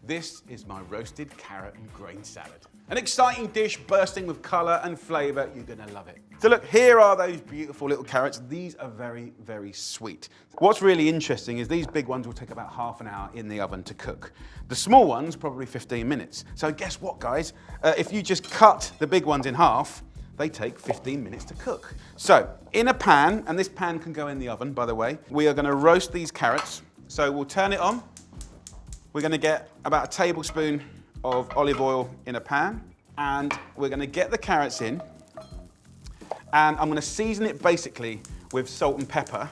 This is my roasted carrot and grain salad. An exciting dish bursting with colour and flavour. You're gonna love it. So look, here are those beautiful little carrots. These are very, very sweet. What's really interesting is these big ones will take about half an hour in the oven to cook. The small ones, probably 15 minutes. So guess what, guys? If you just cut the big ones in half, they take 15 minutes to cook. So in a pan, and this pan can go in the oven, by the way, we are gonna roast these carrots. So we'll turn it on. We're gonna get about a tablespoon of olive oil in a pan, and we're gonna get the carrots in, and I'm gonna season it basically with salt and pepper,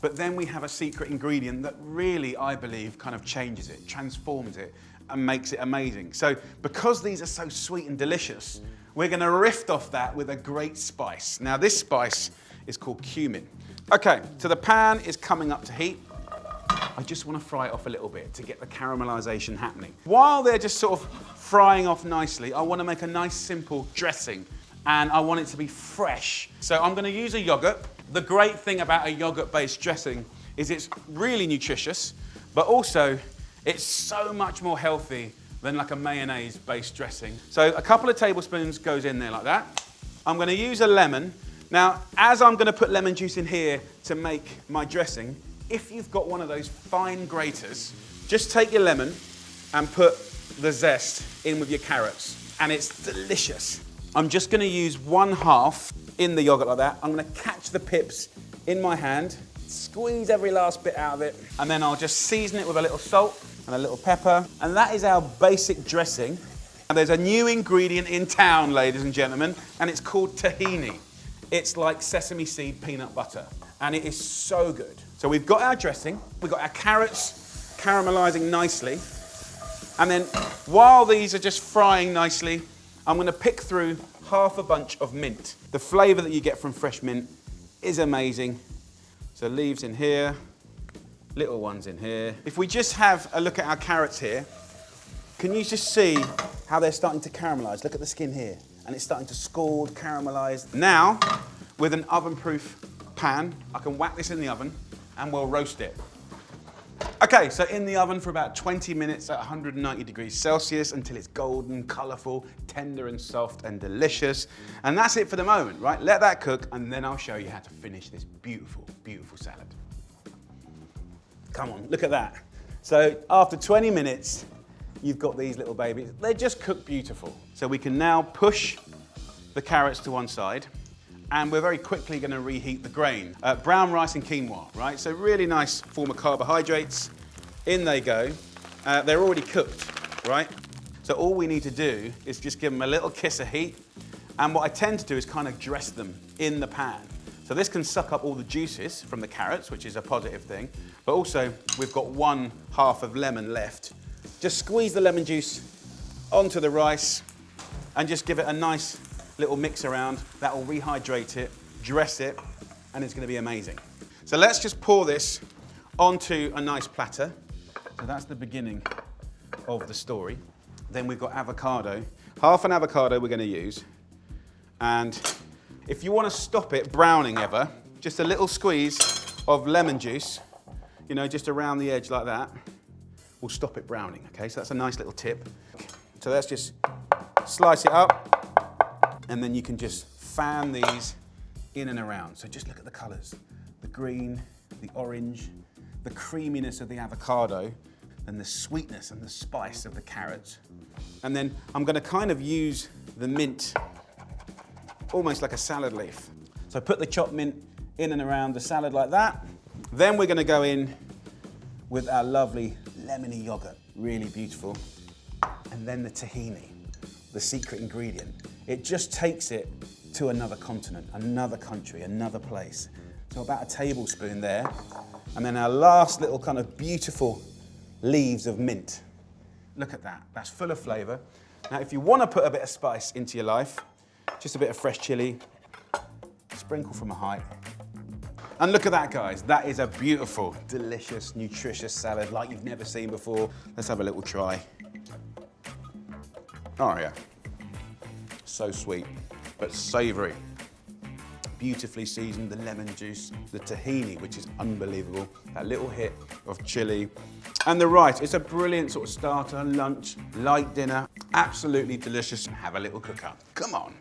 but then we have a secret ingredient that really, I believe, kind of changes it, transforms it, and makes it amazing. So because these are so sweet and delicious, we're gonna riff off that with a great spice. Now this spice is called cumin. Okay, so the pan is coming up to heat. I just want to fry it off a little bit to get the caramelization happening. While they're just sort of frying off nicely, I want to make a nice simple dressing, and I want it to be fresh. So I'm going to use a yogurt. The great thing about a yogurt-based dressing is it's really nutritious, but also it's so much more healthy than like a mayonnaise-based dressing. So a couple of tablespoons goes in there like that. I'm going to use a lemon. Now, as I'm going to put lemon juice in here to make my dressing, if you've got one of those fine graters, just take your lemon and put the zest in with your carrots, and it's delicious. I'm just gonna use 1/2 in the yogurt like that. I'm gonna catch the pips in my hand, squeeze every last bit out of it, and then I'll just season it with a little salt and a little pepper. And that is our basic dressing. And there's a new ingredient in town, ladies and gentlemen, and it's called tahini. It's like sesame seed peanut butter, and it is so good. So we've got our dressing, we've got our carrots caramelizing nicely, and then while these are just frying nicely, I'm gonna pick through half a bunch of mint. The flavor that you get from fresh mint is amazing. So leaves in here, little ones in here. If we just have a look at our carrots here, can you just see how they're starting to caramelize? Look at the skin here, and it's starting to scald, caramelize. Now, with an oven-proof pan, I can whack this in the oven, and we'll roast it. Okay, so in the oven for about 20 minutes at 190 degrees Celsius until it's golden, colourful, tender and soft and delicious. And that's it for the moment, right? Let that cook, and then I'll show you how to finish this beautiful, beautiful salad. Come on, look at that. So after 20 minutes, you've got these little babies. They just cook beautiful. So we can now push the carrots to one side, and we're very quickly going to reheat the grain. Brown rice and quinoa, right? So really nice form of carbohydrates. In they go. They're already cooked, right? So all we need to do is just give them a little kiss of heat. And what I tend to do is kind of dress them in the pan. So this can suck up all the juices from the carrots, which is a positive thing. But also, we've got 1/2 of lemon left. Just squeeze the lemon juice onto the rice and just give it a nice little mix around. That will rehydrate it, dress it, and it's going to be amazing. So let's just pour this onto a nice platter. So that's the beginning of the story. Then we've got avocado. Half an avocado we're going to use. And if you want to stop it browning ever, just a little squeeze of lemon juice, you know, just around the edge like that, will stop it browning, okay? So that's a nice little tip. So let's just slice it up. And then you can just fan these in and around. So just look at the colours. The green, the orange, the creaminess of the avocado, and the sweetness and the spice of the carrots. And then I'm going to kind of use the mint almost like a salad leaf. So put the chopped mint in and around the salad like that. Then we're going to go in with our lovely lemony yogurt, really beautiful. And then the tahini, the secret ingredient. It just takes it to another continent, another country, another place. So about a tablespoon there. And then our last little kind of beautiful leaves of mint. Look at that, that's full of flavour. Now if you want to put a bit of spice into your life, just a bit of fresh chilli, sprinkle from a height. And look at that, guys. That is a beautiful, delicious, nutritious salad like you've never seen before. Let's have a little try. Oh yeah. So sweet, but savoury. Beautifully seasoned, the lemon juice, the tahini, which is unbelievable. That little hit of chili. And the rice, it's a brilliant sort of starter, lunch, light dinner. Absolutely delicious. Have a little cook up. Come on.